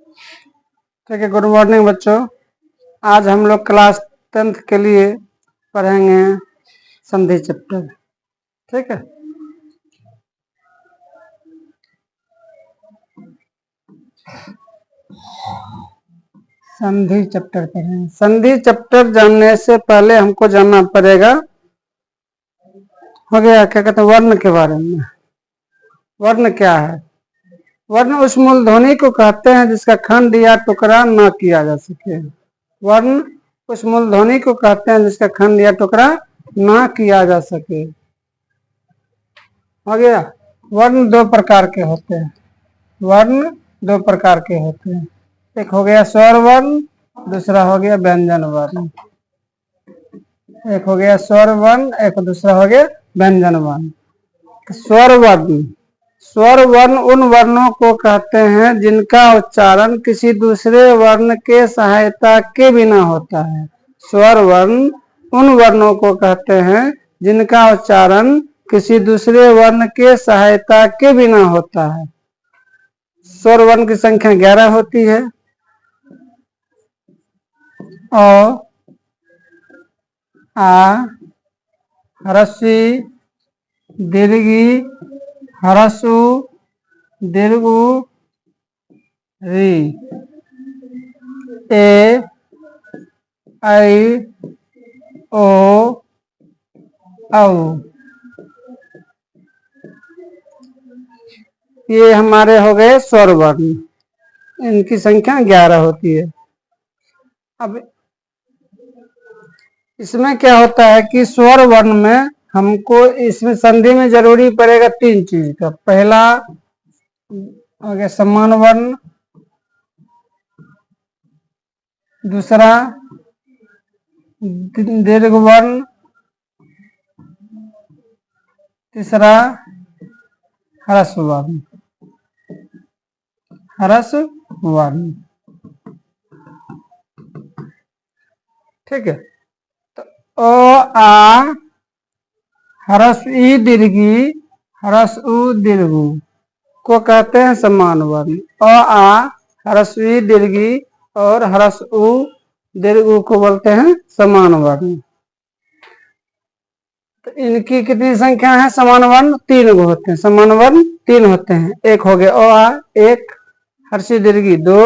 ठीक है, good morning बच्चों। आज हम लोग क्लास 10th के लिए पढ़ेंगे संधि चैप्टर। ठीक है, संधि चैप्टर पढ़ेंगे। संधि चैप्टर जानने से पहले हमको जानना पड़ेगा, हो गया क्या कहते हैं, वर्ण के बारे में। वर्ण क्या है? वर्ण उस मूल ध्वनि को कहते हैं जिसका खंड या टुकड़ा न किया जा सके। वर्ण उस मूल ध्वनि को कहते हैं जिसका खंड या टुकड़ा न किया जा सके। हो गया। वर्ण दो प्रकार के होते हैं। वर्ण दो प्रकार के होते हैं, एक हो गया स्वर वर्ण, दूसरा हो गया व्यंजन वर्ण। एक हो गया स्वर वर्ण, एक दूसरा हो गया व्यंजन वर्ण। स्वर वर्ण, स्वर वर्ण उन वर्णों को कहते हैं जिनका उच्चारण किसी दूसरे वर्ण के सहायता के बिना होता है। स्वर वर्ण उन वर्णों को कहते हैं जिनका उच्चारण किसी दूसरे वर्ण के सहायता के बिना होता है। स्वर वर्ण की संख्या 11 होती है और आ, ह्रस्वी, दीर्घी, ह्रस्व, दीर्घ, री, ए, आई, ओ, औ। ये हमारे हो गए स्वर वर्ण, इनकी संख्या 11 होती है। अब इसमें क्या होता है कि स्वर वर्ण में हमको इसमें संधि में जरूरी पड़ेगा 3 चीज का। पहला हो गया समान वर्ण, दूसरा दीर्घ वर्ण, तीसरा ह्रस्व वर्ण। ह्रस्व वर्ण, ठीक है। तो अ आ ह्रस्व ई दीर्घी ह्रस्व दीर्घ को कहते हैं समान वर्ण। अ आ ह्रस्व ई दीर्घी और ह्रस्व दीर्घ को बोलते हैं समान वर्ण। तो इनकी कितनी संख्या है? समान वर्ण 3 गो होते हैं। समान वर्ण 3 होते हैं। एक हो गया अ आ, एक ह्रस्व दीर्घी 2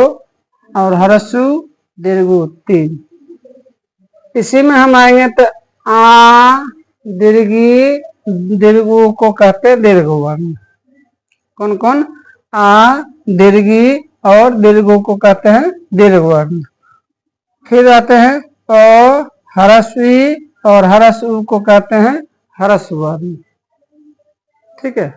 और ह्रस्व दीर्घ 3। इसी में हम आएंगे तो आ दीर्घी दीर्घ को कहते हैं दीर्घ वर्ण। कौन कौन? आ, दीर्घी और दीर्घ को कहते हैं दीर्घ वर्ण। फिर आते हैं अ, ह्रस्वी और ह्रस्व को कहते हैं ह्रस्व वर्ण। ठीक है,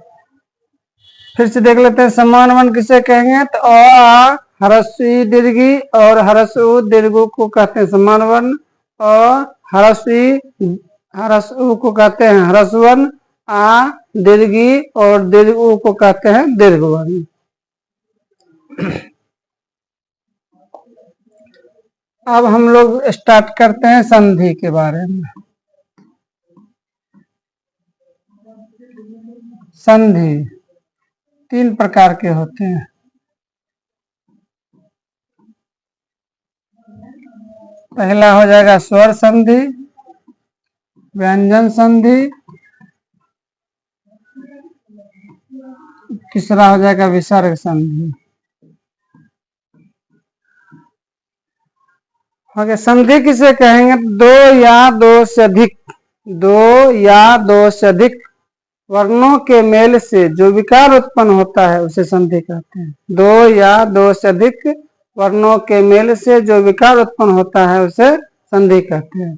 फिर से देख लेते हैं समान वर्ण किसे कहेंगे। तो अ आ ह्रस्वी दीर्घी और ह्रस्व दीर्घ को कहते हैं समान वर्ण। अ ह्रस्वी ह्रस्व को कहते हैं ह्रस्व वर्ण। आ दीर्घी और दीर्घ को कहते हैं दीर्घ वर्ण। अब हम लोग स्टार्ट करते हैं संधि के बारे में। संधि 3 प्रकार के होते हैं। पहला हो जाएगा स्वर संधि, व्यंजन संधि, तीसरा हो जाएगा विसर्ग संधि। ओके, संधि किसे कहेंगे? 2 या 2 से अधिक, 2 या 2 से अधिक वर्णों के मेल से जो विकार उत्पन्न होता है उसे संधि कहते हैं। 2 या 2 से अधिक वर्णों के मेल से जो विकार उत्पन्न होता है उसे संधि कहते हैं।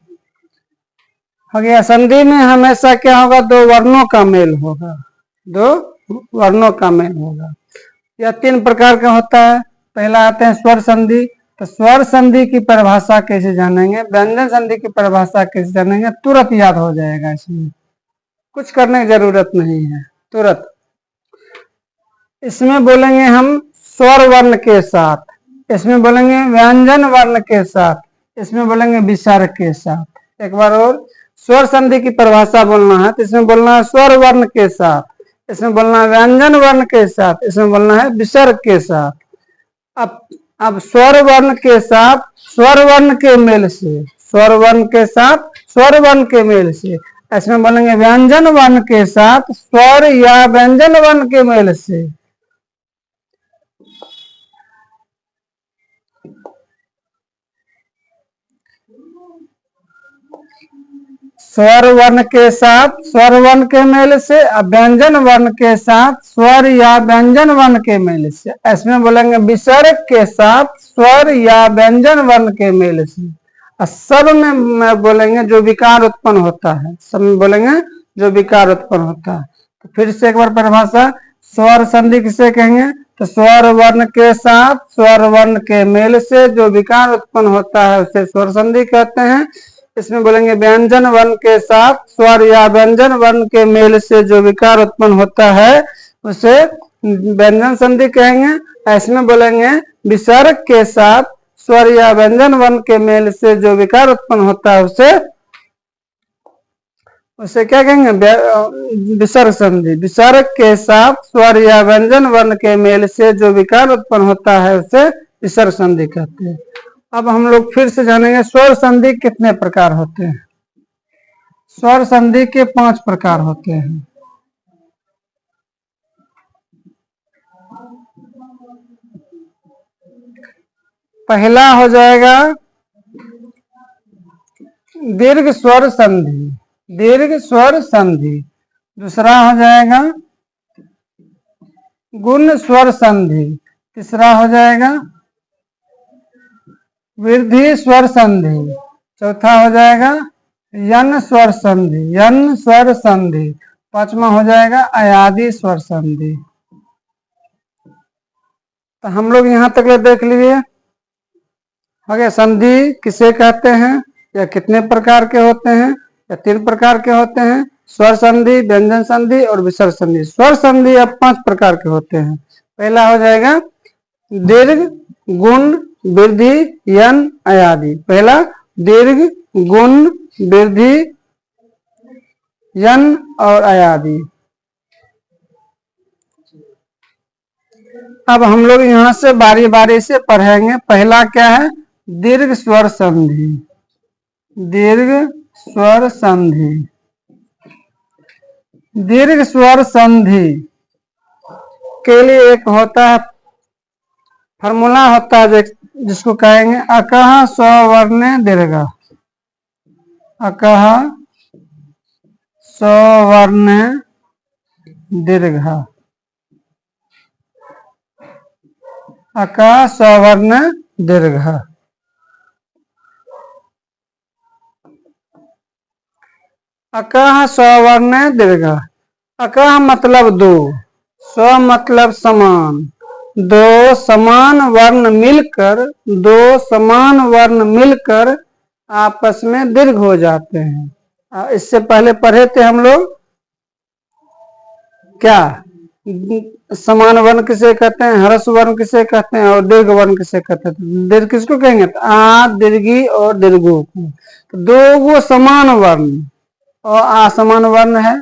हो गया। संधि में हमेशा क्या होगा? 2 वर्णों का मेल होगा। 2 वर्णों का मेल होगा। यह 3 प्रकार का होता है। पहला आते हैं स्वर संधि। तो स्वर संधि की परिभाषा कैसे जानेंगे? व्यंजन संधि की परिभाषा कैसे जानेंगे? तुरंत याद हो जाएगा, इसमें कुछ करने की जरूरत नहीं है, तुरंत। इसमें बोलेंगे हम स्वर वर्ण के साथ, इसमें बोलेंगे व्यंजन वर्ण के साथ, इसमें बोलेंगे विसर्ग के साथ। एक बार और, स्वर संधि की परिभाषा बोलना है तो इसमें बोलना है स्वर वर्ण के साथ, इसमें बोलना है व्यंजन वर्ण के साथ, इसमें बोलना है विसर्ग के साथ। अब अब स्वर वर्ण के साथ स्वर वर्ण के मेल से, स्वर वर्ण के साथ स्वर वर्ण के मेल से, इसमें बोलेंगे व्यंजन वर्ण के साथ स्वर या व्यंजन वर्ण के मेल से। स्वर वर्ण के साथ स्वर वर्ण के मेल से, व्यंजन वर्ण के साथ स्वर या व्यंजन वर्ण के मेल से। इसमें बोलेंगे विसर्ग के साथ स्वर या व्यंजन वर्ण के मेल से। सब में बोलेंगे जो विकार उत्पन्न होता है, सब में बोलेंगे जो विकार उत्पन्न होता है। तो फिर से एक बार परिभाषा, स्वर संधि किसे कहेंगे? तो स्वर वर्ण के साथ स्वर वर्ण के मेल से जो विकार उत्पन्न होता है उसे स्वर संधि कहते हैं। इसमें बोलेंगे व्यंजन वर्ण के साथ स्वर या व्यंजन वर्ण के मेल से जो विकार उत्पन्न होता है उसे व्यंजन संधि कहेंगे। इसमें बोलेंगे विसर्ग के साथ स्वर या व्यंजन वर्ण के मेल से जो विकार उत्पन्न होता है उसे क्या कहेंगे? विसर्ग संधि। विसर्ग के साथ स्वर या व्यंजन वर्ण के मेल से जो विकार उत्पन्न होता है उसे विसर्ग संधि कहते हैं। अब हम लोग फिर से जानेंगे स्वर संधि कितने प्रकार होते हैं। स्वर संधि के 5 प्रकार होते हैं। पहला हो जाएगा दीर्घ स्वर संधि, दीर्घ स्वर संधि। दूसरा हो जाएगा गुण स्वर संधि। तीसरा हो जाएगा वृद्धि स्वर संधि। चौथा हो जाएगा यन स्वर संधि, यन स्वर संधि। पांचवा हो जाएगा अयादि स्वर संधि। तो हम लोग यहाँ तक देख लीजिए। हो गया संधि किसे कहते हैं, या कितने प्रकार के होते हैं, या 3 प्रकार के होते हैं। स्वर संधि, व्यंजन संधि और विसर्ग संधि। स्वर संधि अब 5 प्रकार के होते हैं। पहला हो जाएगा दीर्घ, गुण, वृद्धि, यन, अयादि। पहला दीर्घ, गुण, वृद्धि, यन और अयादि। अब हम लोग यहाँ से बारी बारी से पढ़ेंगे। पहला क्या है? दीर्घ स्वर संधि, दीर्घ स्वर संधि। दीर्घ स्वर संधि के लिए एक होता है फॉर्मूला होता है जिसको कहेंगे अकह स्ववर्ण दीर्घ, अकह स्ववर्ण दीर्घ, अकह स्ववर्ण दीर्घ। अकह स्ववर्ण दीर्घ। अकह मतलब दो, स्व मतलब समान। दो समान वर्ण मिलकर, दो समान वर्ण मिलकर आपस में दीर्घ हो जाते हैं। इससे पहले पढ़े थे हम लोग क्या? समान वर्ण किसे कहते हैं, ह्रस्व वर्ण किसे कहते हैं और दीर्घ वर्ण किसे कहते हैं। दीर्घ किसको कहेंगे? आ, दीर्घी और दीर्घो को। तो दो वो समान वर्ण और असमान वर्ण है,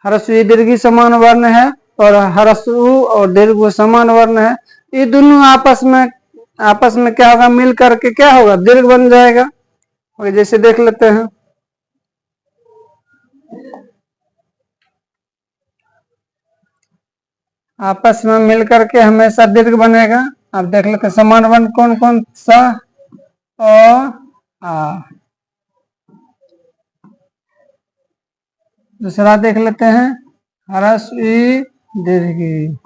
ह्रस्वी दीर्घी समान वर्ण है और ह्रस्व और दीर्घ समान वर्ण है। ये दोनों आपस में क्या होगा? मिल करके क्या होगा? दीर्घ बन जाएगा। और जैसे देख लेते हैं, आपस में मिल करके हमेशा दीर्घ बनेगा। अब देख लेते हैं समान वर्ण कौन कौन सा? और आ। दूसरा देख लेते हैं ह्रस्वी दीर्घी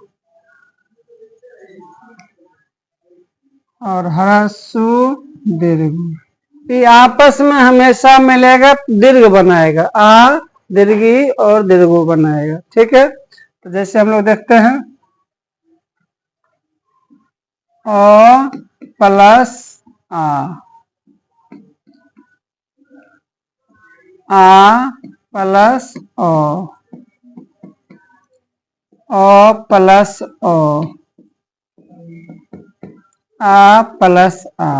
और ह्रस्व दीर्घ। ये आपस में हमेशा मिलेगा, दीर्घ बनाएगा। आ, दीर्घी और दीर्घो बनाएगा। ठीक है। तो जैसे हम लोग देखते हैं ओ प्लस आ प्लस ओ प्लस ओ, आ प्लस आ।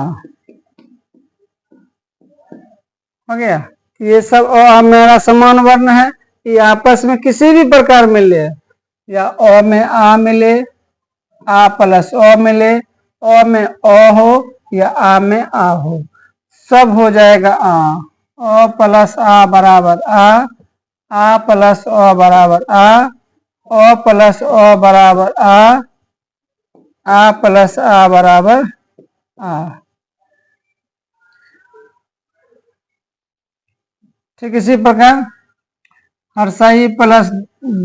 हो गया। ये सब मेरा समान वर्ण है। ये आपस में किसी भी प्रकार मिले, या अ में आ मिले, आ प्लस ओ मिले, अ में अ हो या आ में आ हो, सब हो जाएगा आ। अ प्लस आ बराबर आ प्लस अ बराबर अ प्लस अ बराबर आ प्लस आ बराबर आ। ठीक इसी प्रकार हर्षाई प्लस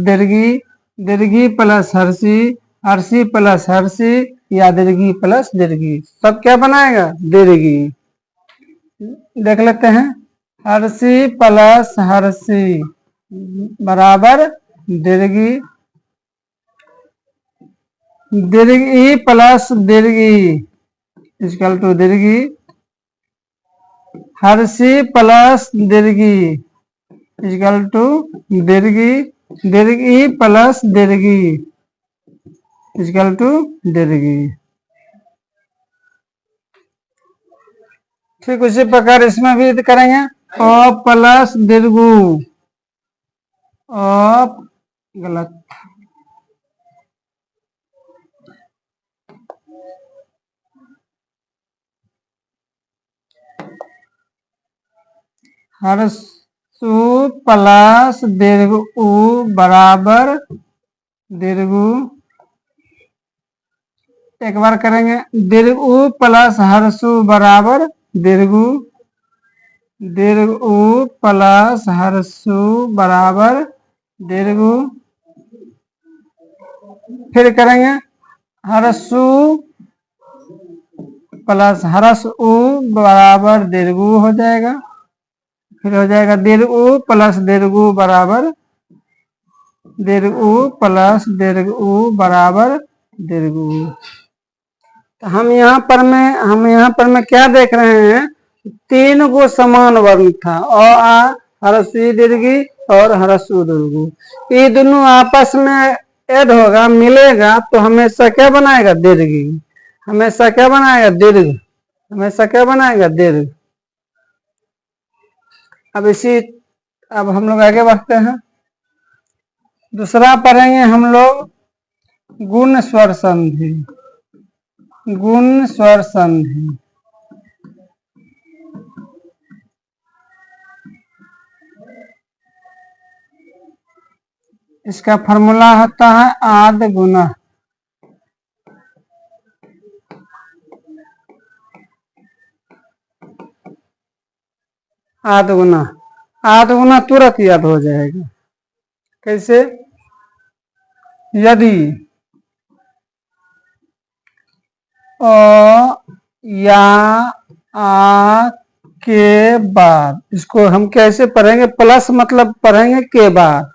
दीर्घी, दीर्घी प्लस हर्षी, हर्षी प्लस हर्षी या दीर्घी प्लस दीर्घी, सब क्या बनाएगा दीर्घी। देख लेते हैं, हर्षी प्लस हर्षी बराबर दीर्घी, दीर्घी प्लस दीर्घी इक्वल टू दीर्घी, हर्षी प्लस दीर्घी इक्वल टू दीर्घी, दीर्घी प्लस दीर्घी इक्वल टू दीर्घी। ठीक उसी प्रकार इसमें भी करेंगे, अ प्लस दीर्घू, अ गलत, हर्षु प्लस दीर्घ बराबर दीर्घ, एक बार करेंगे, दीर्घ प्लस हर्षु बराबर दीर्घ, दीर्घ प्लस हर्षु बराबर दीर्घ। फिर करेंगे हर्षु प्लस हर्ष उ बराबर दीर्घ हो जाएगा, फिर हो जाएगा दीर्घ प्लस दीर्घ बराबर दीर्घ प्लस दीर्घ बराबर दीर्घ। तो हम यहाँ पर में क्या देख रहे हैं, तीन गो समान वर्ण था, अ आ हर्षी दीर्घी और हर्षु दीर्घ, ये दोनों आपस में ऐड होगा मिलेगा तो हमेशा क्या बनाएगा दीर्घी, हमेशा क्या बनाएगा दीर्घ, हमेशा क्या बनाएगा दीर्घ। अब हम लोग आगे बढ़ते हैं, दूसरा पढ़ेंगे हम लोग गुण स्वर संधि, गुण स्वर संधि। इसका फॉर्मूला होता है आद गुना, आद गुना, आद गुना तुरंत याद हो जाएगा। कैसे, यदि अ या आ के बाद, इसको हम कैसे पढ़ेंगे, प्लस मतलब पढ़ेंगे के बाद,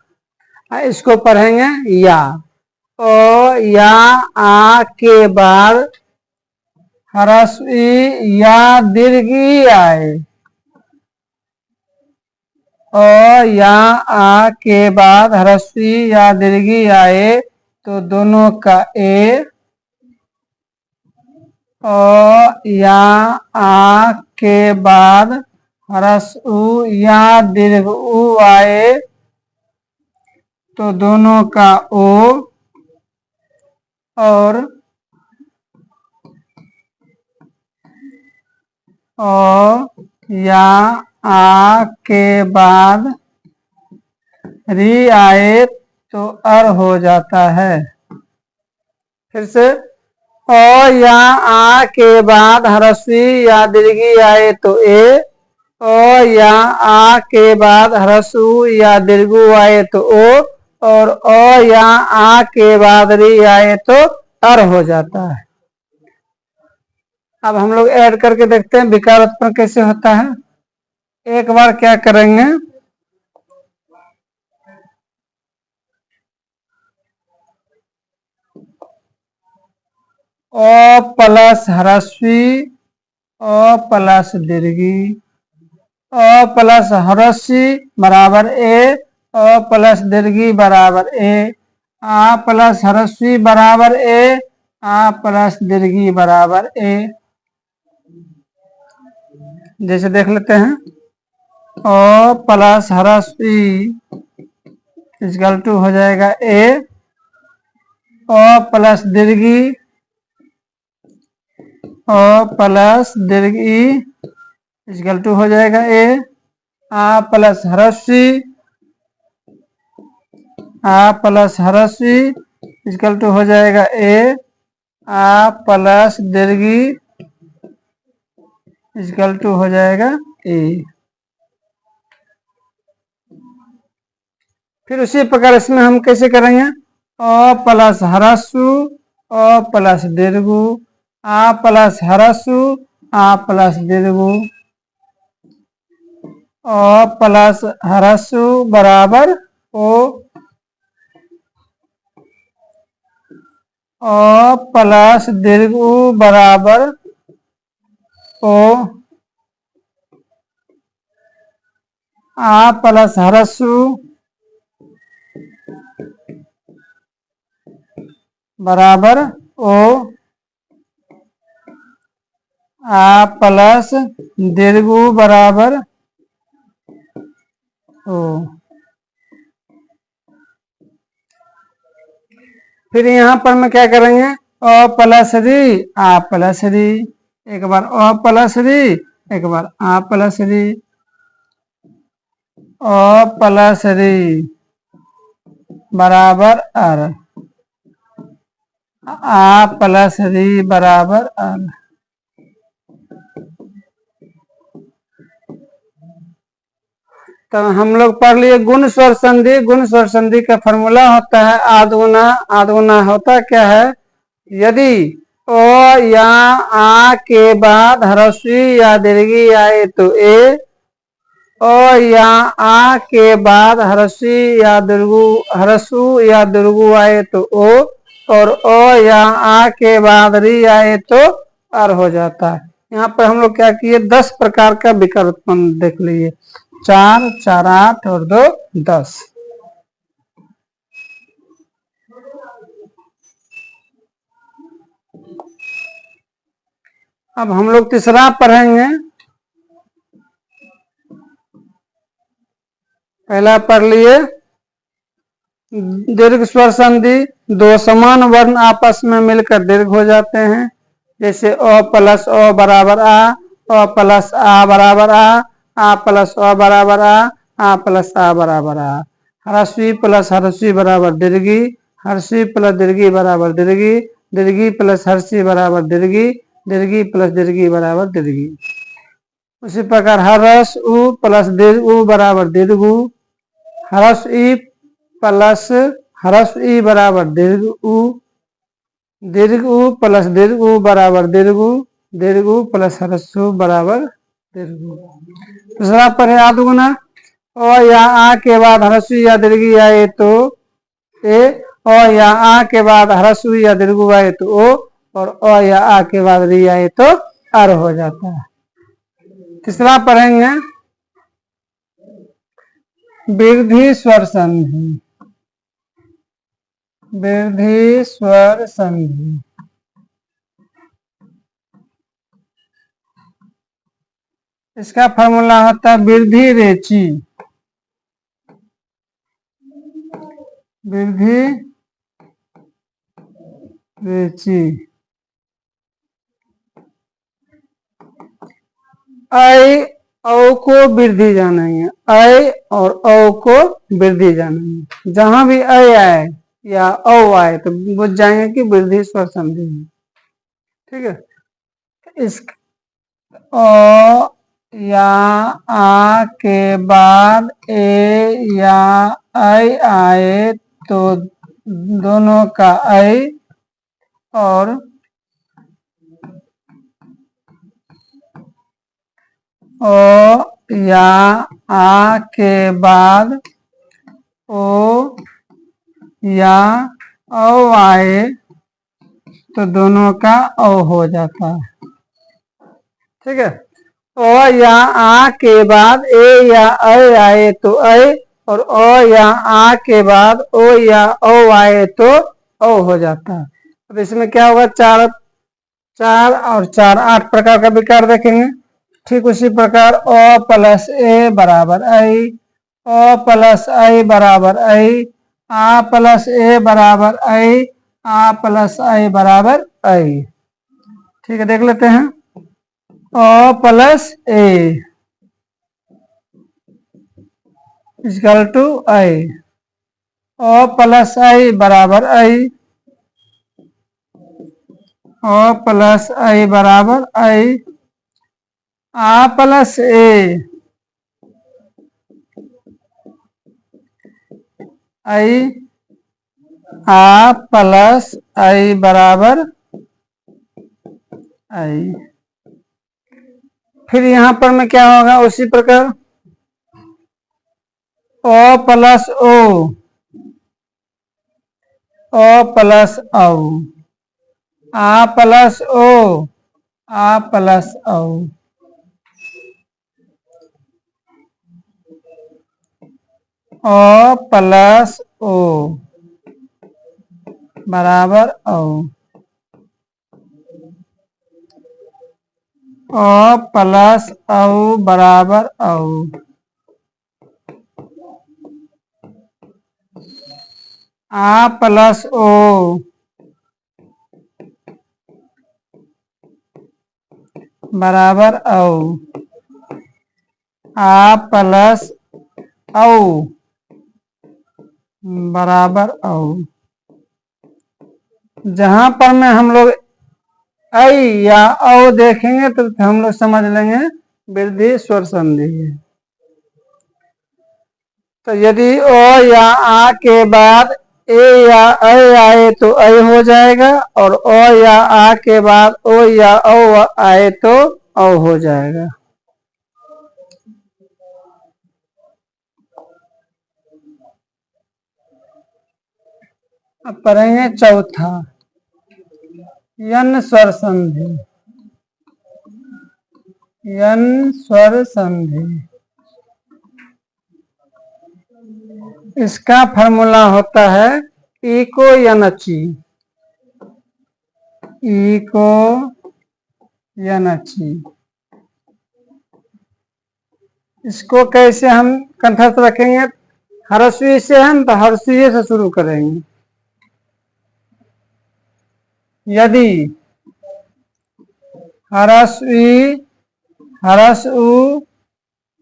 इसको पढ़ेंगे या, अ या आ के बाद ह्रस्वी या दीर्घी आए, अ या आ के बाद ह्रस्वी या दीर्घी आए तो दोनों का ए, अ या आ के बाद ह्रस्व या दीर्घ उ आए तो दोनों का ओ, और अ या आ के बाद री आए तो अर हो जाता है। फिर से, अ या आ के बाद ह्रस्वी या दीर्घी आए तो ए, अ या आ के बाद ह्रस्व या दीर्घ आए तो ओ, और अ या आ के बाद री आए तो अर हो जाता है। अब हम लोग ऐड करके देखते हैं विकार उत्पन्न कैसे होता है। एक बार क्या करेंगे, अ प्लस ह्रस्वी अ प्लस दीर्घी, अ प्लस ह्रस्वी बराबर ए, अ प्लस दीर्घी बराबर ए, आ प्लस ह्रस्वी बराबर ए, आ प्लस दीर्घी बराबर ए। जैसे देख लेते हैं, अ प्लस ह्रस्वी इक्वल टू हो जाएगा ए, अ प्लस दीर्घी ओ प्लस दीर्घ ई इक्वल टू हो जाएगा ए। आ प्लस ह्रस्व ई, आ प्लस ह्रस्व ई इक्वल टू हो जाएगा ए। आ प्लस दीर्घ ई इक्वल टू हो जाएगा ए। फिर उसी प्रकार इसमें हम कैसे करेंगे, अ प्लस ह्रस्व अ प्लस दीर्घ आ प्लस ह्रस्व आ प्लस दीर्घ अ प्लस ह्रस्व बराबर ओ। अ प्लस दीर्घ बराबर ओ। आ प्लस ह्रस्व बराबर ओ। आ प्लस दीर्घ बराबर ओ। फिर यहाँ पर मैं क्या करेंगे, अ प्लस री आ प्लस री, एक बार अ प्लस री एक बार आ प्लस री, अ प्लस री बराबर आर, आ प्लस री बराबर आर। तो हम लोग पढ़ लिए गुण स्वर संधि। गुण स्वर संधि का फॉर्मूला होता है आद गुना। आद गुना होता क्या है, यदि ओ या आ के बाद ह्रस्वी या दीर्घी आए तो ए, ओ या आ के बाद ह्रस्वी या ह्रस्व या दीर्घ आए तो ओ, और ओ या आ के बाद री आए तो अर हो जाता है। यहाँ पर हम लोग क्या किए, 10 प्रकार का विकल्प देख लिए, 4, 4, 8 और 2, 10। अब हम लोग तीसरा पढ़ेंगे। पहला पढ़ लिए दीर्घ स्वर संधि, दो समान वर्ण आपस में मिलकर दीर्घ हो जाते हैं, जैसे अ प्लस अ बराबर आ प्लस आ बराबर आ प्लस अ बराबर आ प्लस आ बराबर आ। ह्रस्वी प्लस ह्रस्वी बराबर दीर्घी, ह्रस्वी प्लस दीर्घी बराबर दीर्घी, दीर्घी प्लस ह्रस्वी बराबर दीर्घी, दीर्घी प्लस दीर्घी बराबर दीर्घी। उसी प्रकार ह्रस्व उ प्लस दीर्घ उ बराबर दीर्घ उ, ह्रस्व ई प्लस ह्रस्व ई बराबर दीर्घ उ, दीर्घ उ प्लस दीर्घ उ बराबर दीर्घ उ, दीर्घ उ प्लस ह्रस्व बराबर दीर्घ उ। दूसरा पर है आद गुना, अ या आ के बाद ह्रस्व या दीर्घी आए तो ए, अ या आ के बाद ह्रस्व या दीर्घ आए तो ओ, और अ या आ के बाद री आए तो अर हो जाता है। तीसरा पढ़ेंगे वृद्धि स्वर संधि। वृद्धि स्वर संधि, इसका फॉर्मूला होता है वृद्धि रेची। वृद्धि रेची ऐ औ को वृद्धि जानेंगे, ऐ और औ को वृद्धि जानेंगे। जहां भी ऐ आए या औ आए तो बुझ जाएंगे कि वृद्धि स्वर संधि है। ठीक है। इस ओ या आ के बाद ए या ऐ आए तो दोनों का ऐ, और ओ या आ के बाद ओ या औ आए तो दोनों का औ हो जाता है। ठीक है। ओ या आ के बाद ए या ऐ आए तो ऐ, और ओ या आ के बाद ओ या औ आए तो औ हो जाता है। अब इसमें क्या होगा, 4, 4 और 4, 8 प्रकार का विकार देखेंगे। ठीक उसी प्रकार अ प्लस ए बराबर ऐ, अ प्लस ऐ बराबर ऐ, आ प्लस ए बराबर ऐ, आ प्लस ऐ बराबर ऐ। ठीक है, देख लेते हैं। ओ प्लस ए इक्वल टू आई। ओ प्लस आई बराबर आई। ओ प्लस आई बराबर आई। आ प्लस ए आई। आ प्लस आई बराबर आई। फिर यहां पर में क्या होगा, उसी प्रकार O plus O, O plus औ, आ प्लस ओ, आ प्लस औ। ओ प्लस ओ बराबर औ। ओ प्लस औ बराबर औ। आ प्लस ओ बराबर औ। आ प्लस औ बराबर औ। जहां पर में हम लोग ऐ या औ देखेंगे तो हम लोग समझ लेंगे वृद्धि स्वर संधि है। तो यदि ओ या आ के बाद ए या ऐ आए तो ऐ हो जाएगा, और ओ या आ के बाद ओ या औ आए तो औ हो जाएगा। अब पढ़ेंगे चौथा, यन स्वर संधि। यन स्वर संधि, इसका फॉर्मूला होता है इको यनची। इको यनची। इसको कैसे हम कंठस्थ रखेंगे, हरस्वी से हम तो हरस्वी से शुरू करेंगे। यदि हरस्वी हरसु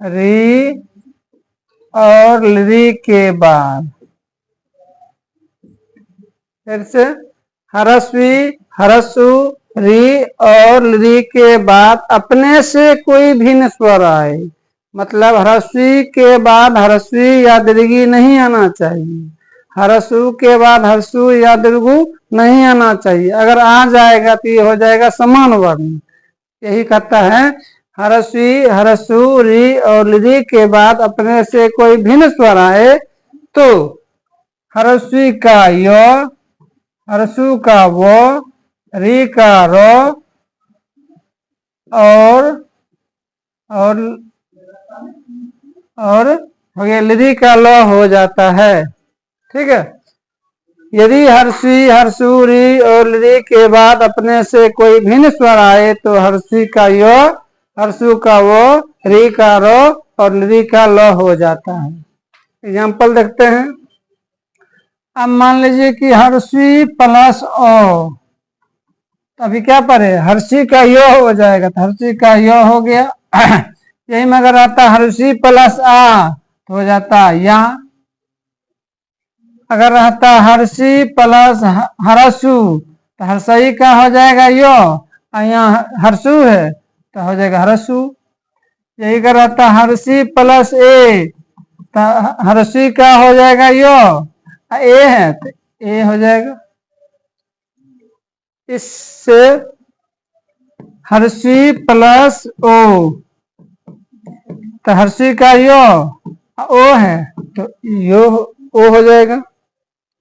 री और री के बाद, फिर से हरस्वी हरसु री और री के बाद अपने से कोई भिन्न स्वर आए, मतलब हरस्वी के बाद हरस्वी या दीर्घी नहीं आना चाहिए, हरसु के बाद हरसु या दीर्घु नहीं आना चाहिए। अगर आ जाएगा तो ये हो जाएगा समान वर्ण। यही कहता है हरस्वी हरसु री और री के बाद अपने से कोई भिन्न स्वर आए तो हरस्वी का य, हरसु का वो, री का रो और हो गया ली का ल हो जाता है। ठीक है, यदि हर्षी हर्षु री और री के बाद अपने से कोई भिन्न स्वर आए तो हर्षी का यो, हर्षु का वो, री का रो और री का ल हो जाता है। एग्जाम्पल देखते हैं। अब मान लीजिए कि हर्षी प्लस ओ, तो अभी क्या पढ़े, हर्षी का यो हो जाएगा, तो हर्षी का यो हो गया। यही में अगर आता हर्षी प्लस आ तो हो जाता या। अगर रहता हर्षी प्लस हरसु तो हर्षई का हो जाएगा यो, यहाँ हर्षु है तो हो जाएगा हरसु। यही का रहता हर्षी प्लस ए तो हर्षी का हो जाएगा यो, ए है तो ए हो जाएगा। इससे हर्षी प्लस ओ तो हर्षी का यो ओ है तो यो ओ हो जाएगा,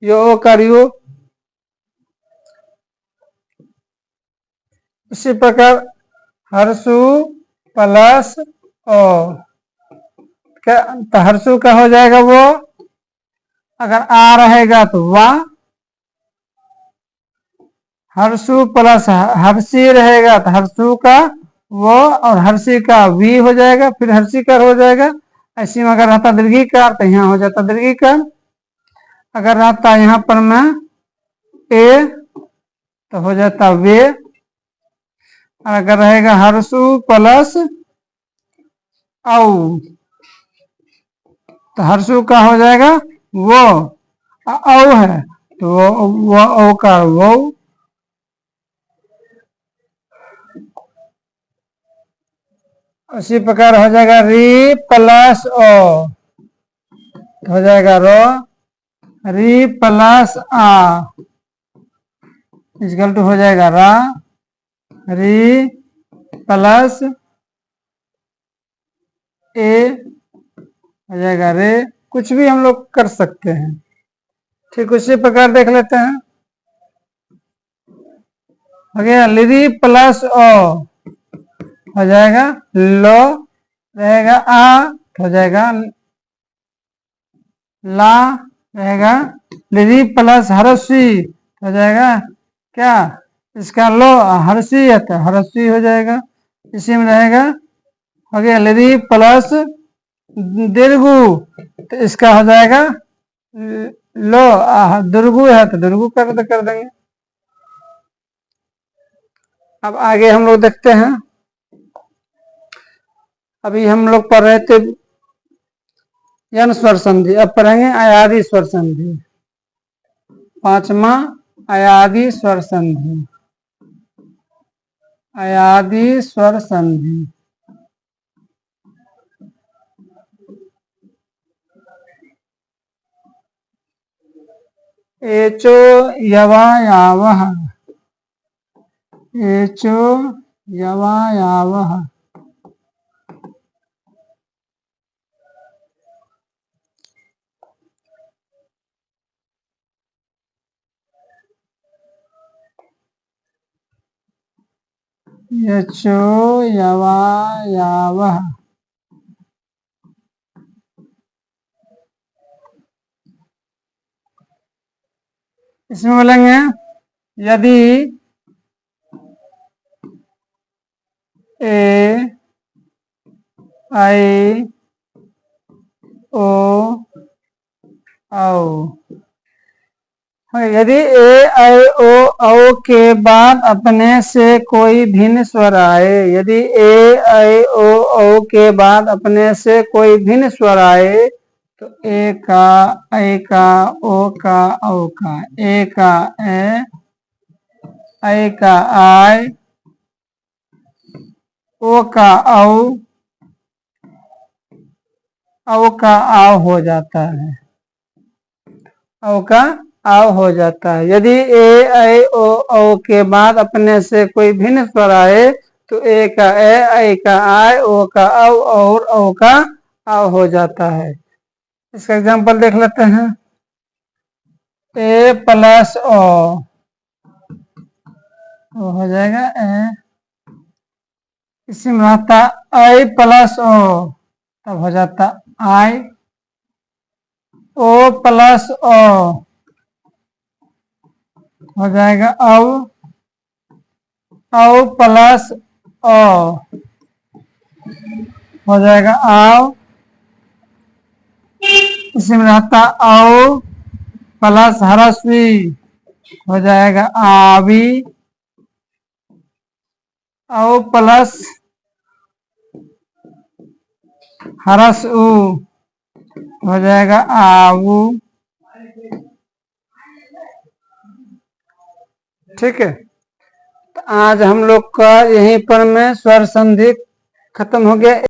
यो ओ करियो। इसी प्रकार हर्षु प्लस ओ, क्या तो हर्षु का हो जाएगा वो, अगर आ रहेगा तो वाह, हर्षु प्लस हर्षी रहेगा तो हर्षु का वो और हर्षी का वी हो जाएगा, फिर हर्षी कर हो जाएगा। ऐसी में अगर रहता दीर्घीकार तो यहाँ हो जाता दीर्घीकार। अगर रहता यहाँ पर में ए तो हो जाता वे। अगर रहेगा हर्षु प्लस औ, तो हर्षु का हो जाएगा वो, औ है तो वो औ का वो। उसी प्रकार हो जाएगा री प्लस ओ, हो जाएगा रो, री प्लस आ इक्वल टू हो जाएगा रा, री प्लस ए हो जाएगा रे। कुछ भी हम लोग कर सकते हैं। ठीक उसी प्रकार देख लेते हैं। हो गया ली प्लस ओ, हो जाएगा लो, रहेगा आ हो जाएगा ला, रहेगा ली प्लस हरसी हो जाएगा क्या, इसका लो हर्षी है तो हर्षी हो जाएगा। इसी में रहेगा हो गया ली प्लस दीर्घु, तो इसका हो जाएगा लो, दुर्गु है तो दुर्गु कर देंगे। अब आगे हम लोग देखते हैं। अभी हम लोग पढ़ रहे थे यन स्वर संधि, अब पढ़ेंगे अयादी स्वर संधि। पांचवा अयादी स्वर संधि, अयादी स्वर संधि। एचो यवा यावः, एचो यवा यावः, एचो यवा यावः। इसमें बोलेंगे यदि ए आई ओ औ, यदि ए आई ओ औ के बाद अपने से कोई भिन्न स्वर आए, यदि ए आई ओ औ के बाद अपने से कोई भिन्न स्वर आए तो ए का, ऐ का, ओ का, औ का, ए का ए, ऐ का आय, ओ का औ, औ का आव हो जाता है, औ का आव हो जाता है। यदि ए ऐ ओ औ के बाद अपने से कोई भिन्न स्वर आए तो ए का ए, ऐ का आय, ओ का औ और औ का आव हो जाता है। इसका एग्जांपल देख लेते हैं। ए प्लस ओ, वो हो जाएगा ए, इसी में रहता आई प्लस ओ, तब हो जाता आई, ओ प्लस ओ हो जाएगा औ, औ प्लस ओ हो जाएगा आओ, इसी में रहता औ प्लस हरस्वी हो जाएगा आवी, औ प्लस हरस उ हो जाएगा आऊ। ठीक है, तो आज हम लोग का यहीं पर में स्वर संधि खत्म हो गया।